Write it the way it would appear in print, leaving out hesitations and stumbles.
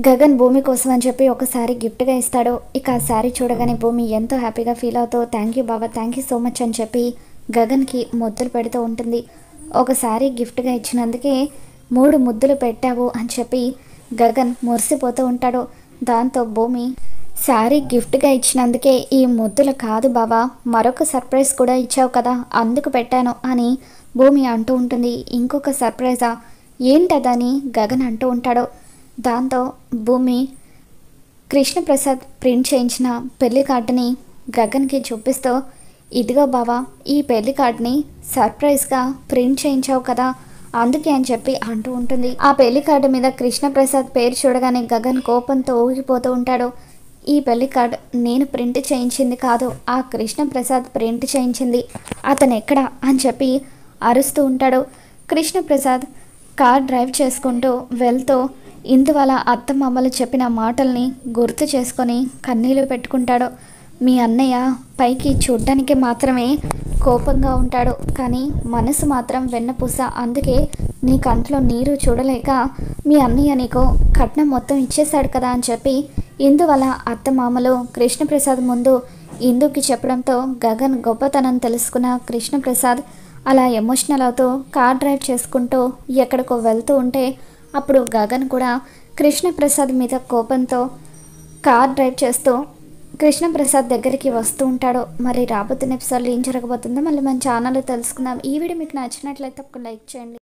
గగన్ భూమి కోసం అని చెప్పి ఒక శారీ గిఫ్ట్గా ఇస్తాడు. ఇక ఆ శారీ చూడగానే భూమి ఎంతో హ్యాపీగా ఫీల్ అవుతూ thank you Baba, thank you so much అని చెప్పి గగన్కి ముద్దులు పెడుతూ ఉంటుంది. ఒక శారీ గిఫ్ట్గా ఇచ్చినందుకే 3 ముద్దులు పెట్టావు అని చెప్పి గగన్ మురిసిపోతూ ఉంటాడు. దాంతో భూమి శారీ గిఫ్ట్గా ఇచ్చినందుకే ఈ ముద్దులు కాదు బాబా, మరొక సర్ప్రైజ్ కూడా ఇచ్చావు కదా అందుకు పెట్టాను అని భూమి అంటూ ఉంటుంది. ఇంకొక సర్ప్రైజా ఏంటదని గగన్ అంటూ ఉంటాడు. దాంతో భూమి కృష్ణప్రసాద్ ప్రింట్ చేయించిన పెళ్లి కార్డుని గగన్కి చూపిస్తూ ఇదిగో బావా, ఈ పెళ్లి కార్డుని సర్ప్రైజ్గా ప్రింట్ చేయించావు కదా అందుకే అని చెప్పి అంటూ ఉంటుంది. ఆ పెళ్లి కార్డు మీద కృష్ణప్రసాద్ పేరు చూడగానే గగన్ కోపంతో ఊగిపోతూ ఉంటాడు. ఈ పెళ్లి కార్డు నేను ప్రింట్ చేయించింది కాదు, ఆ కృష్ణప్రసాద్ ప్రింట్ చేయించింది, అతను ఎక్కడా అని చెప్పి అరుస్తూ ఉంటాడు. కృష్ణప్రసాద్ కార్ డ్రైవ్ చేసుకుంటూ వెళ్తూ ఇందువల్ల అత్తమామలు చెప్పిన మాటల్ని గుర్తు చేసుకొని కన్నీళ్ళు పెట్టుకుంటాడు. మీ అన్నయ్య పైకి చూడ్డానికి మాత్రమే కోపంగా ఉంటాడు, కానీ మనసు మాత్రం వెన్నపూస. అందుకే నీ కంట్లో నీరు చూడలేక మీ అన్నయ్య నీకు కట్నం మొత్తం ఇచ్చేశాడు కదా అని చెప్పి ఇందువల్ల అత్తమామలు కృష్ణప్రసాద్ ముందు ఇందుకి చెప్పడంతో గగన్ గొప్పతనం తెలుసుకున్న కృష్ణప్రసాద్ అలా ఎమోషనల్ అవుతూ కార్ డ్రైవ్ చేసుకుంటూ ఎక్కడికో వెళ్తూ ఉంటే అప్పుడు గగన్ కూడా కృష్ణప్రసాద్ మీద కోపంతో కార్ డ్రైవ్ చేస్తూ కృష్ణప్రసాద్ దగ్గరికి వస్తూ ఉంటాడు. మరి రాబోతున్న ఎపిసోడ్లో ఏం జరగబోతుందో మళ్ళీ మన ఛానల్లో తెలుసుకుందాం. ఈ వీడియో మీకు నచ్చినట్లయితే ఒక లైక్ చేయండి.